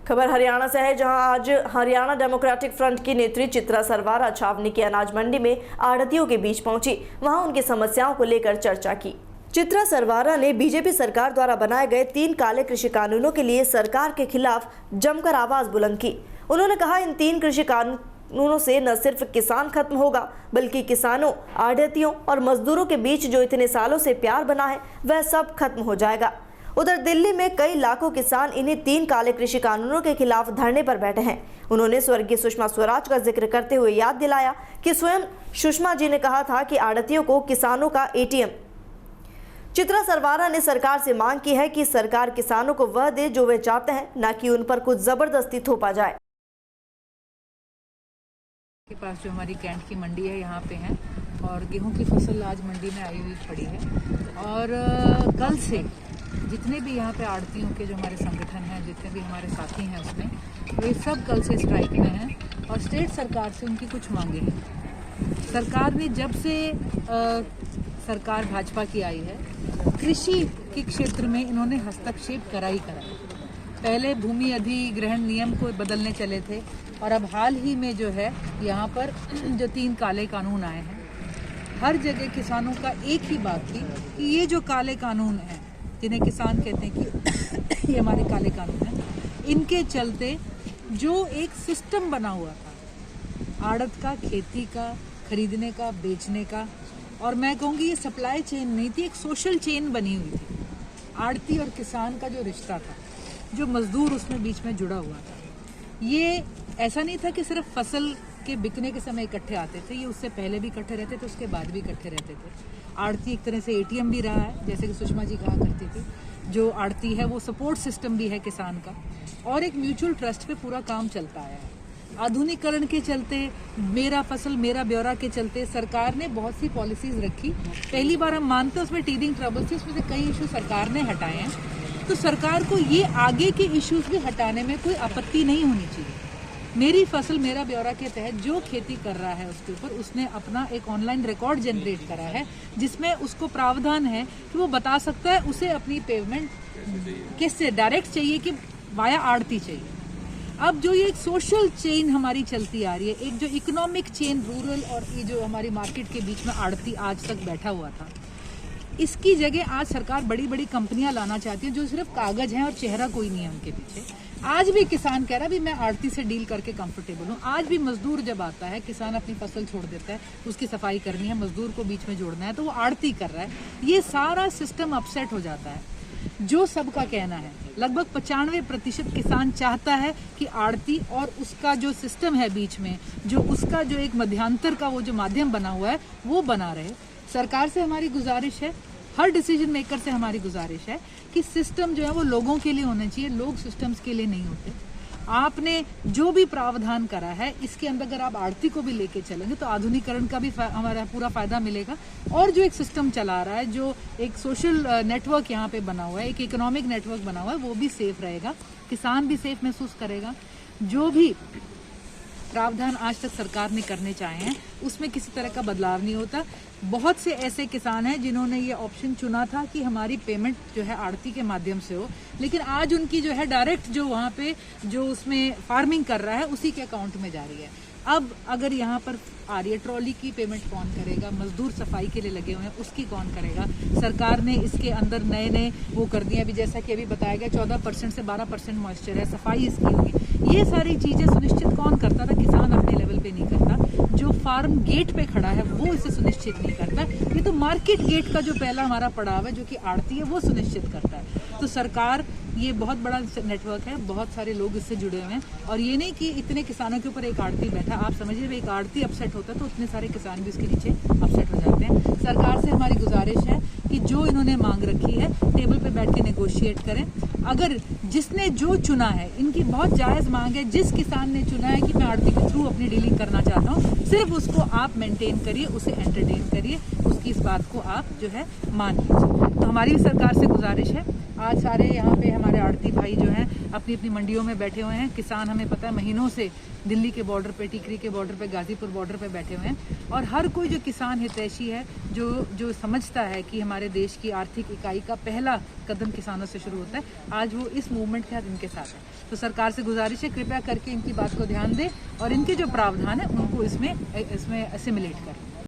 खबर हरियाणा से है, जहां आज हरियाणा डेमोक्रेटिक फ्रंट की नेत्री चित्रा सरवारा छावनी की अनाज मंडी में आढ़तियों के बीच पहुंची। वहां उनकी समस्याओं को लेकर चर्चा की। चित्रा सरवारा ने बीजेपी सरकार द्वारा बनाए गए 3 काले कृषि कानूनों के लिए सरकार के खिलाफ जमकर आवाज बुलंद की। उन्होंने कहा, इन 3 कृषि कानूनों से न सिर्फ किसान खत्म होगा, बल्कि किसानों, आढ़तियों और मजदूरों के बीच जो इतने सालों से प्यार बना है वह सब खत्म हो जाएगा। उधर दिल्ली में कई लाखों किसान इन्हीं 3 काले कृषि कानूनों के खिलाफ धरने पर बैठे हैं। उन्होंने स्वर्गीय सुषमा स्वराज का जिक्र करते हुए याद दिलाया कि स्वयं सुषमा जी ने कहा था कि आढ़तियों को किसानों का एटीएम। चित्रा सरवारा ने सरकार से मांग की है कि सरकार किसानों को वह दे जो वे चाहते हैं, न कि उन पर कुछ जबरदस्ती थोपा जाए। के पास जो हमारी कैंट की मंडी है यहाँ पे है और गेहूं की फसल आज मंडी में आई हुई खड़ी है। और कल से जितने भी यहाँ पे आड़तियों के जो हमारे संगठन हैं, जितने भी हमारे साथी हैं उसमें, वे सब कल से स्ट्राइक में हैं और स्टेट सरकार से उनकी कुछ मांगे हैं। सरकार ने जब से सरकार भाजपा की आई है, कृषि के क्षेत्र में इन्होंने हस्तक्षेप करा ही करा। पहले भूमि अधिग्रहण नियम को बदलने चले थे और अब हाल ही में जो है यहाँ पर जो 3 काले कानून आए हैं, हर जगह किसानों का एक ही बात थी कि ये जो काले कानून हैं, जिन्हें किसान कहते हैं कि ये हमारे काले कानून हैं, इनके चलते जो एक सिस्टम बना हुआ था आड़त का, खेती का, खरीदने का, बेचने का, और मैं कहूँगी ये सप्लाई चेन नहीं थी, एक सोशल चेन बनी हुई थी। आड़ती और किसान का जो रिश्ता था, जो मजदूर उसमें बीच में जुड़ा हुआ था, ये ऐसा नहीं था कि सिर्फ फसल के बिकने के समय इकट्ठे आते थे, ये उससे पहले भी इकट्ठे रहते थे, उसके बाद भी इकट्ठे रहते थे। आड़ती एक तरह से एटीएम भी रहा है, जैसे कि सुषमा जी कहा करती थी। जो आड़ती है वो सपोर्ट सिस्टम भी है किसान का, और एक म्यूचुअल ट्रस्ट पे पूरा काम चलता आया है। आधुनिकीकरण के चलते, मेरा फसल मेरा ब्यौरा के चलते सरकार ने बहुत सी पॉलिसीज रखी। पहली बार हम मानते हैं उसमें टीडिंग ट्रबल थी, उसमें से कई इशू सरकार ने हटाए हैं। तो सरकार को ये आगे के इश्यूज भी हटाने में कोई आपत्ति नहीं होनी चाहिए। मेरी फसल मेरा ब्यौरा के तहत जो खेती कर रहा है उसके ऊपर उसने अपना एक ऑनलाइन रिकॉर्ड जनरेट करा है, जिसमें उसको प्रावधान है कि वो बता सकता है उसे अपनी पेमेंट किससे डायरेक्ट चाहिए कि वाया आड़ती चाहिए। अब जो ये एक सोशल चेन हमारी चलती आ रही है, एक जो इकोनॉमिक चेन रूरल और ये जो हमारी मार्केट के बीच में आड़ती आज तक बैठा हुआ था, इसकी जगह आज सरकार बड़ी बड़ी कंपनियां लाना चाहती है जो सिर्फ कागज हैं और चेहरा कोई नहीं है उनके पीछे। आज भी किसान कह रहा है भी मैं आड़ती से डील करके कंफर्टेबल हूँ। आज भी मजदूर जब आता है, किसान अपनी फसल छोड़ देता है, उसकी सफाई करनी है, मजदूर को बीच में जोड़ना है, तो वो आड़ती कर रहा है। ये सारा सिस्टम अपसेट हो जाता है। जो सबका कहना है, लगभग 95% किसान चाहता है कि आड़ती और उसका जो सिस्टम है बीच में, जो उसका जो एक मध्यांतर का वो जो माध्यम बना हुआ है, वो बना रहे। सरकार से हमारी गुजारिश है, हर डिसीजन मेकर से हमारी गुजारिश है कि सिस्टम जो है वो लोगों के लिए होना चाहिए, लोग सिस्टम्स के लिए नहीं होते। आपने जो भी प्रावधान करा है, इसके अंदर अगर आप आड़ती को भी लेके चलेंगे तो आधुनिकीकरण का भी हमारा पूरा फायदा मिलेगा। और जो एक सिस्टम चला रहा है, जो एक सोशल नेटवर्क यहाँ पे बना हुआ है, एक इकोनॉमिक नेटवर्क बना हुआ है, वो भी सेफ रहेगा, किसान भी सेफ महसूस करेगा। जो भी प्रावधान आज तक सरकार ने करने चाहे हैं उसमें किसी तरह का बदलाव नहीं होता। बहुत से ऐसे किसान हैं जिन्होंने ये ऑप्शन चुना था कि हमारी पेमेंट जो है आड़ती के माध्यम से हो, लेकिन आज उनकी जो है डायरेक्ट जो वहाँ पे जो उसमें फार्मिंग कर रहा है उसी के अकाउंट में जा रही है। अब अगर यहाँ पर आ रही है, ट्रॉली की पेमेंट कौन करेगा? मजदूर सफाई के लिए लगे हुए हैं, उसकी कौन करेगा? सरकार ने इसके अंदर नए नए वो कर दिए, अभी जैसा कि अभी बताया गया 14% से 12% मॉइस्चर है, सफाई इसकी होगी। ये सारी चीजें सुनिश्चित कौन करता था? किसान अपने लेवल पे नहीं करता। जो फार्म गेट पे खड़ा है वो इसे सुनिश्चित नहीं करता। ये तो मार्केट गेट का जो पहला हमारा पड़ाव है, जो कि आड़ती है, वो सुनिश्चित करता है। तो सरकार, ये बहुत बड़ा नेटवर्क है, बहुत सारे लोग इससे जुड़े हुए हैं, और ये नहीं कि इतने किसानों के ऊपर एक आड़ती बैठा। आप समझिए, एक आड़ती अपसेट होता है तो उतने सारे किसान भी उसके नीचे अपसेट हो जाते हैं। सरकार से हमारी गुजारिश है कि जो इन्होंने मांग रखी है, टेबल पे बैठ के नेगोशिएट करें। अगर जिसने जो चुना है, इनकी बहुत जायज मांग है, जिस किसान ने चुना है कि मैं आड़ती के थ्रू अपनी डीलिंग करना चाहता हूँ, सिर्फ उसको आप मेंटेन करिए, उसे एंटरटेन करिए, उसकी इस बात को आप जो है मान लीजिए। तो हमारी भी सरकार से गुजारिश है, आज सारे यहाँ पे हमारे आड़ती भाई जो हैं अपनी अपनी मंडियों में बैठे हुए हैं। किसान, हमें पता है, महीनों से दिल्ली के बॉर्डर पे, टिकरी के बॉर्डर पे, गाजीपुर बॉर्डर पे बैठे हुए हैं। और हर कोई जो किसान हितैषी है, जो समझता है कि हमारे देश की आर्थिक इकाई का पहला कदम किसानों से शुरू होता है, आज वो इस मूवमेंट के साथ इनके साथ है। तो सरकार से गुजारिश है, कृपया करके इनकी बात को ध्यान दें और इनके जो प्रावधान है उनको इसमें असिमिलेट करें।